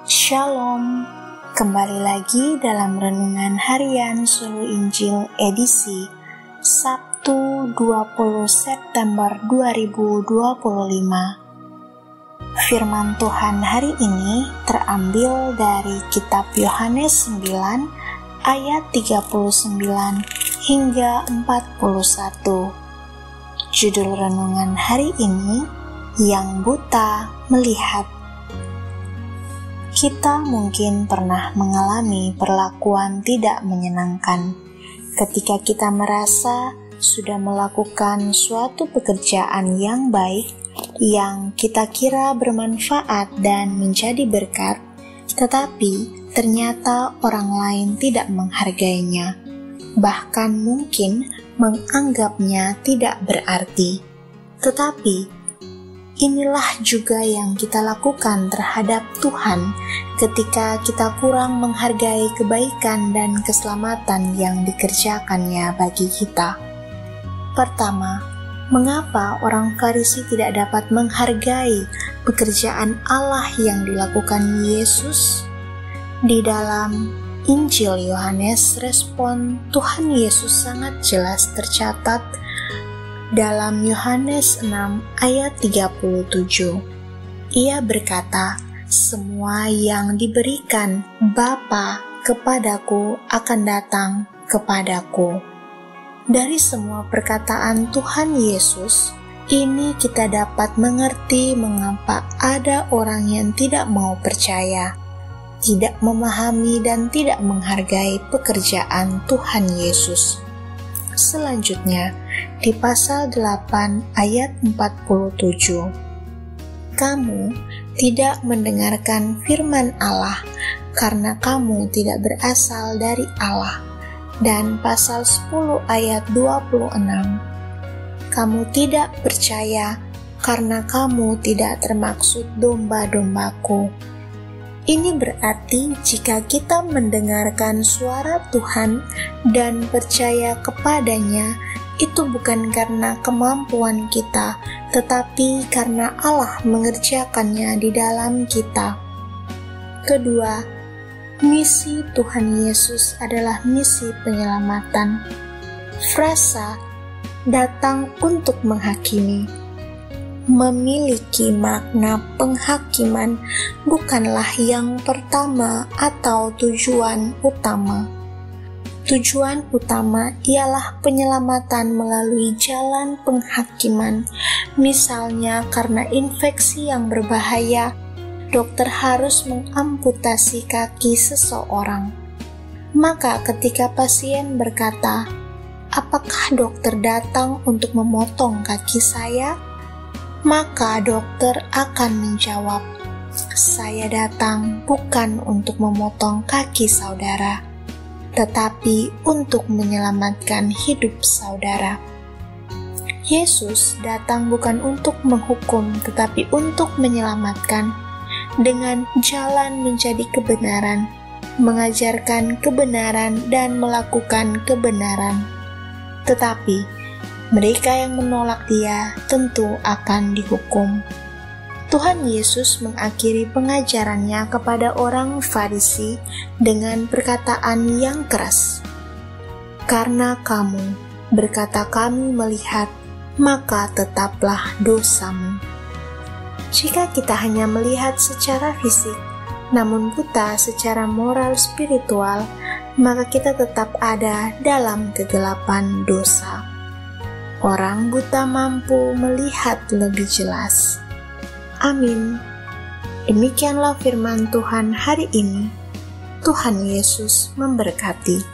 Shalom, kembali lagi dalam Renungan Harian Solo Injil edisi Sabtu 20 September 2025. Firman Tuhan hari ini terambil dari kitab Yohanes 9 ayat 39 hingga 41. Judul renungan hari ini, Yang Buta Melihat. Kita mungkin pernah mengalami perlakuan tidak menyenangkan ketika kita merasa sudah melakukan suatu pekerjaan yang baik yang kita kira bermanfaat dan menjadi berkat, tetapi ternyata orang lain tidak menghargainya, bahkan mungkin menganggapnya tidak berarti. Tetapi inilah juga yang kita lakukan terhadap Tuhan ketika kita kurang menghargai kebaikan dan keselamatan yang dikerjakannya bagi kita. Pertama, mengapa orang Farisi tidak dapat menghargai pekerjaan Allah yang dilakukan Yesus? Di dalam Injil Yohanes, respon Tuhan Yesus sangat jelas tercatat dalam Yohanes 6 ayat 37. Ia berkata, "Semua yang diberikan Bapa kepadaku akan datang kepadaku." Dari semua perkataan Tuhan Yesus, ini kita dapat mengerti mengapa ada orang yang tidak mau percaya, tidak memahami dan tidak menghargai pekerjaan Tuhan Yesus. Selanjutnya, di pasal 8 ayat 47. Kamu tidak mendengarkan firman Allah karena kamu tidak berasal dari Allah. Dan pasal 10 ayat 26. Kamu tidak percaya karena kamu tidak termaksud domba-dombaku. Ini berarti jika kita mendengarkan suara Tuhan dan percaya kepadanya, itu bukan karena kemampuan kita, tetapi karena Allah mengerjakannya di dalam kita. Kedua, misi Tuhan Yesus adalah misi penyelamatan. Frasa "datang untuk menghakimi" memiliki makna penghakiman bukanlah yang pertama atau tujuan utama. Tujuan utama ialah penyelamatan melalui jalan penghakiman. Misalnya karena infeksi yang berbahaya, dokter harus mengamputasi kaki seseorang. Maka ketika pasien berkata, "Apakah dokter datang untuk memotong kaki saya?" Maka dokter akan menjawab, "Saya datang bukan untuk memotong kaki saudara, tetapi untuk menyelamatkan hidup saudara." Yesus datang bukan untuk menghukum, tetapi untuk menyelamatkan dengan jalan menjadi kebenaran, mengajarkan kebenaran dan melakukan kebenaran. Tetapi mereka yang menolak Dia tentu akan dihukum. Tuhan Yesus mengakhiri pengajarannya kepada orang Farisi dengan perkataan yang keras. "Karena kamu berkata kami melihat, maka tetaplah dosamu." Jika kita hanya melihat secara fisik, namun buta secara moral spiritual, maka kita tetap ada dalam kegelapan dosa. Orang buta mampu melihat lebih jelas. Amin. Demikianlah firman Tuhan hari ini. Tuhan Yesus memberkati.